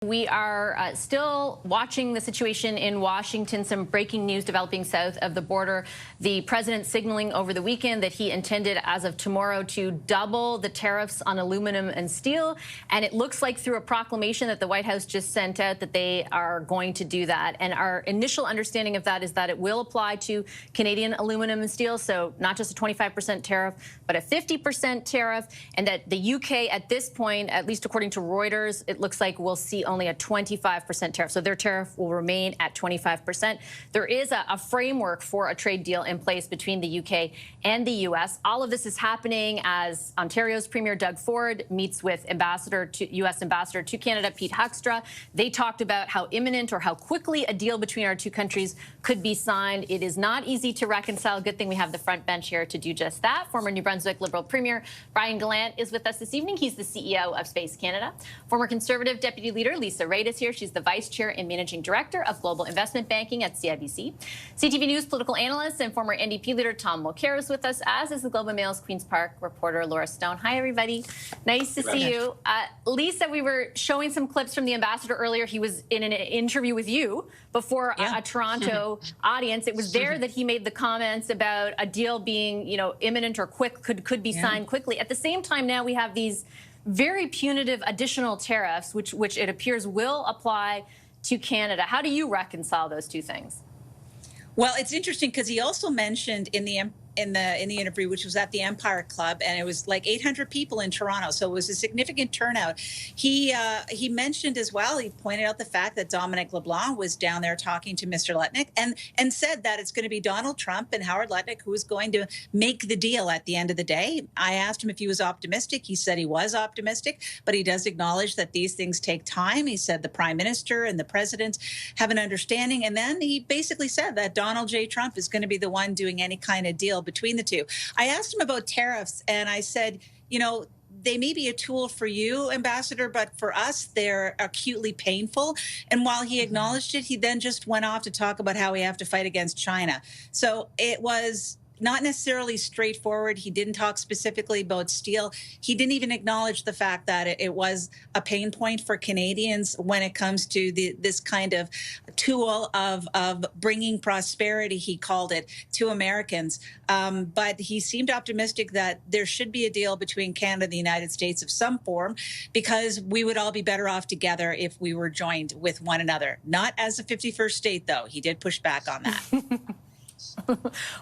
we are still watching the situation in Washington. Some breaking news developing south of the border. The president signaling over the weekend that he intended, as of tomorrow, to double the tariffs on aluminum and steel. And it looks like through a proclamation that the White House just sent out that they are going to do that. And our initial understanding of that is that it will apply to Canadian aluminum and steel. So not just a 25% tariff, but a 50% tariff. And that the UK at this point, at least according to Reuters, it looks like we'll see only a 25% tariff. So their tariff will remain at 25%. There is a framework for a trade deal in place between the UK and the US. All of this is happening as Ontario's Premier Doug Ford meets with US Ambassador to Canada, Pete Huckstra. They talked about how imminent or how quickly a deal between our two countries could be signed. It is not easy to reconcile. Good thing we have the front bench here to do just that. Former New Brunswick Liberal Premier Brian Gallant is with us this evening. He's the CEO of Space Canada. Former Conservative Deputy Leader Lisa Raitt is here. She's the Vice Chair and Managing Director of Global Investment Banking at CIBC. CTV News political analyst and former NDP leader Tom Mulcair is with us, as is the Globe and Mail's Queen's Park reporter Laura Stone. Hi, everybody. Nice to see you. Lisa, we were showing some clips from the ambassador earlier. He was in an interview with you before a Toronto audience. It was there that he made the comments about a deal being, imminent or quick, could be signed quickly. At the same time, now we have these very punitive additional tariffs, which it appears will apply to Canada. How do you reconcile those two things? Well, it's interesting because he also mentioned in the interview, which was at the Empire Club, and it was like 800 people in Toronto, so it was a significant turnout. He mentioned as well, he pointed out the fact that Dominic LeBlanc was down there talking to Mr. Lutnick and said that it's going to be Donald Trump and Howard Lutnick who is going to make the deal at the end of the day. I asked him if he was optimistic. He said he was optimistic, but he does acknowledge that these things take time. He said the Prime Minister and the President have an understanding, and then he basically said that Donald J. Trump is going to be the one doing any kind of deal between the two. I asked him about tariffs, and I said, they may be a tool for you, Ambassador, but for us, they're acutely painful. And while he acknowledged it, he then just went off to talk about how we have to fight against China. So it was not necessarily straightforward. He didn't talk specifically about steel. He didn't even acknowledge the fact that it was a pain point for Canadians when it comes to this kind of tool of bringing prosperity, he called it, to Americans. But he seemed optimistic that there should be a deal between Canada and the United States of some form, because we would all be better off together if we were joined with one another. Not as a 51st state, though. He did push back on that.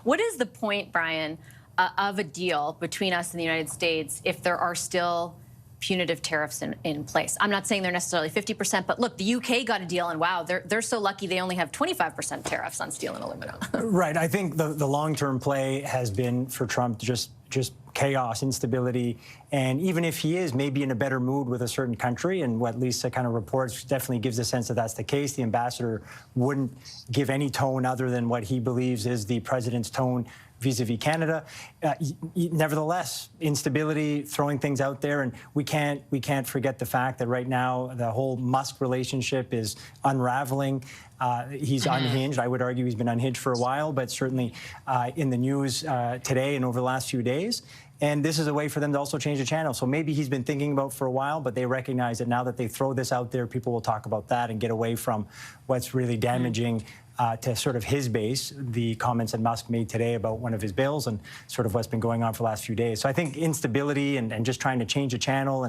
What is the point, Brian, of a deal between us and the United States if there are still punitive tariffs in place? I'm not saying they're necessarily 50%, but look, the UK got a deal, and wow, they're so lucky they only have 25% tariffs on steel and aluminum. Right. I think the long-term play has been for Trump just chaos, instability, and even if he is maybe in a better mood with a certain country, and what Lisa kind of reports definitely gives a sense that that's the case, the ambassador wouldn't give any tone other than what he believes is the president's tone vis-a-vis Canada. Nevertheless, instability, throwing things out there, and we can't forget the fact that right now the whole Musk relationship is unraveling. He's unhinged. I would argue he's been unhinged for a while, but certainly in the news today and over the last few days. And this is a way for them to also change the channel. So maybe he's been thinking about for a while, but they recognize that now that they throw this out there, people will talk about that and get away from what's really damaging to sort of his base, the comments that Musk made today about one of his bills and sort of what's been going on for the last few days. So I think instability and just trying to change the channel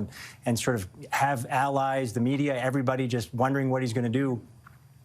and sort of have allies, the media, everybody just wondering what he's going to do,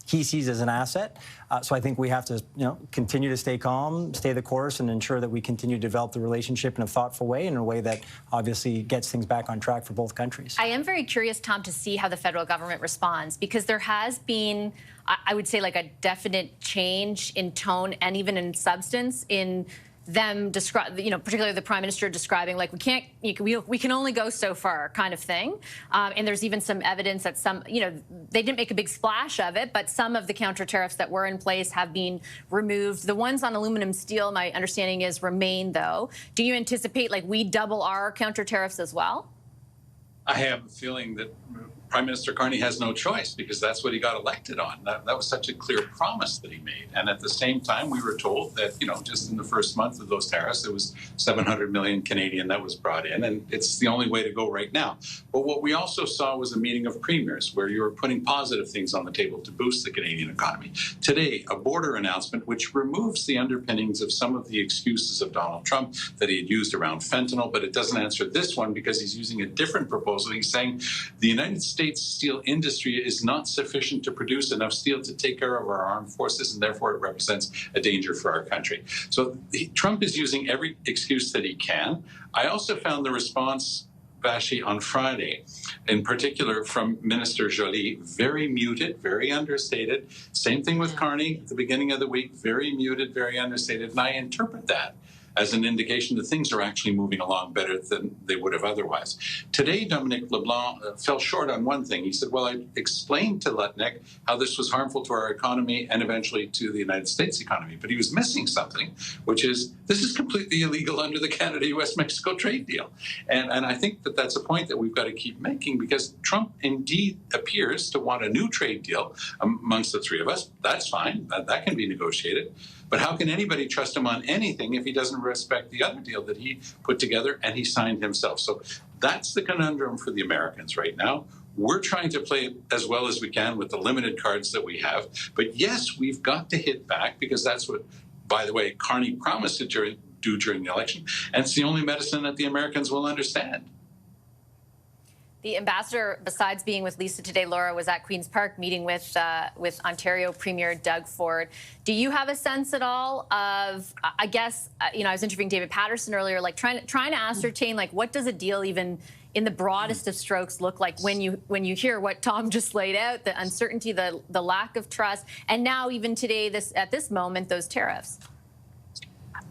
he sees as an asset. So I think we have to, continue to stay calm, stay the course, and ensure that we continue to develop the relationship in a thoughtful way, in a way that obviously gets things back on track for both countries. I am very curious, Tom, to see how the federal government responds, because there has been, I would say, like a definite change in tone and even in substance in them particularly the Prime Minister describing like we can only go so far kind of thing. And there's even some evidence that they didn't make a big splash of it, but some of the counter tariffs that were in place have been removed. The ones on aluminum steel, my understanding is, remain, though. Do you anticipate like we double our counter tariffs as well? I have a feeling that Prime Minister Carney has no choice because that's what he got elected on. That was such a clear promise that he made. And at the same time, we were told that, just in the first month of those tariffs, it was 700 million Canadian that was brought in. And it's the only way to go right now. But what we also saw was a meeting of premiers where you were putting positive things on the table to boost the Canadian economy. Today, a border announcement which removes the underpinnings of some of the excuses of Donald Trump that he had used around fentanyl, but it doesn't answer this one because he's using a different proposal. He's saying the United States steel industry is not sufficient to produce enough steel to take care of our armed forces, and therefore it represents a danger for our country. So Trump is using every excuse that he can. I also found the response, Vashi, on Friday, in particular from Minister Joly, very muted, very understated. Same thing with Carney at the beginning of the week, very muted, very understated. And I interpret that as an indication that things are actually moving along better than they would have otherwise. Today, Dominic LeBlanc fell short on one thing. He said, well, I explained to Lutnick how this was harmful to our economy and eventually to the United States economy. But he was missing something, which is this is completely illegal under the Canada-US-Mexico trade deal. And I think that that's a point that we've got to keep making because Trump indeed appears to want a new trade deal amongst the three of us. That's fine. That can be negotiated. But how can anybody trust him on anything if he doesn't respect the other deal that he put together and he signed himself? So that's the conundrum for the Americans right now. We're trying to play as well as we can with the limited cards that we have. But yes, we've got to hit back because that's what, by the way, Carney promised to do during the election. And it's the only medicine that the Americans will understand. The ambassador, besides being with Lisa today, Laura, was at Queen's Park meeting with Ontario Premier Doug Ford. Do you have a sense at all of, I guess, I was interviewing David Patterson earlier, like trying to ascertain, like, what does a deal even in the broadest of strokes look like when you hear what Tom just laid out, the uncertainty, the lack of trust, and now even today, at this moment, those tariffs?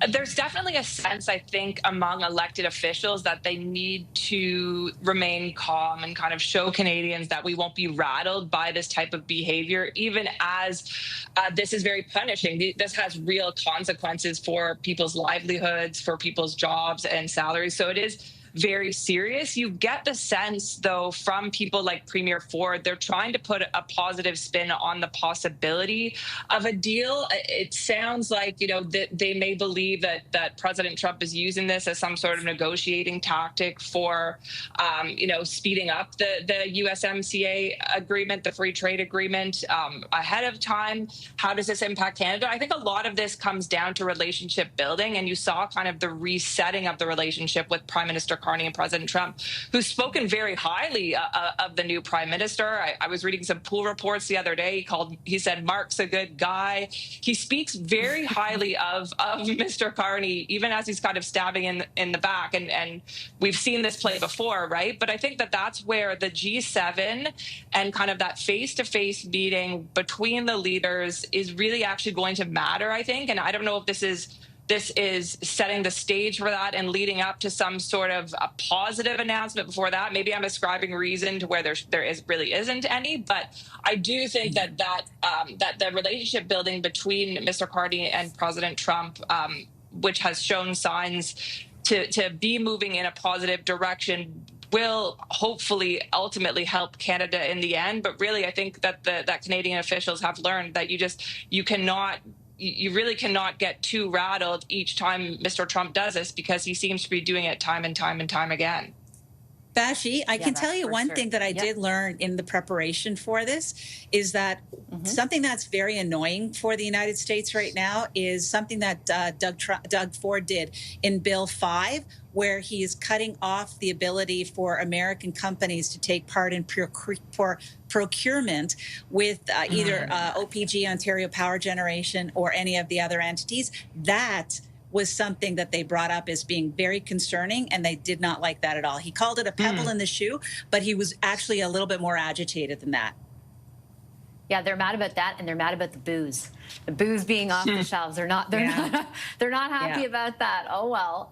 There's definitely a sense, I think, among elected officials that they need to remain calm and kind of show Canadians that we won't be rattled by this type of behavior, even as this is very punishing. This has real consequences for people's livelihoods, for people's jobs and salaries. So it is very serious. You get the sense, though, from people like Premier Ford, they're trying to put a positive spin on the possibility of a deal. It sounds like, that they may believe that President Trump is using this as some sort of negotiating tactic for, speeding up the USMCA agreement, the free trade agreement ahead of time. How does this impact Canada? I think a lot of this comes down to relationship building, and you saw kind of the resetting of the relationship with Prime Minister Carney and President Trump, who's spoken very highly of the new prime minister. I was reading some pool reports the other day. He said Mark's a good guy. He speaks very highly of Mr. Carney, even as he's kind of stabbing in the back. And we've seen this play before, right? But I think that's where the G7 and kind of that face-to-face meeting between the leaders is really actually going to matter, I think. And I don't know if this is setting the stage for that and leading up to some sort of a positive announcement before that. Maybe I'm ascribing reason to where there really isn't any, but I do think that the relationship building between Mr. Carney and President Trump, which has shown signs to be moving in a positive direction, will hopefully ultimately help Canada in the end. But really, I think that that Canadian officials have learned that you really cannot get too rattled each time Mr. Trump does this, because he seems to be doing it time and time and time again. Vashi, I can tell you one thing that I did learn in the preparation for this is that something that's very annoying for the United States right now is something that Doug Ford did in Bill 5, where he is cutting off the ability for American companies to take part in procurement with either OPG, Ontario Power Generation, or any of the other entities. That was something that they brought up as being very concerning, and they did not like that at all. He called it a pebble in the shoe, but he was actually a little bit more agitated than that. Yeah, they're mad about that, and they're mad about the booze. The booze being off the shelves. They're not happy about that. Oh well.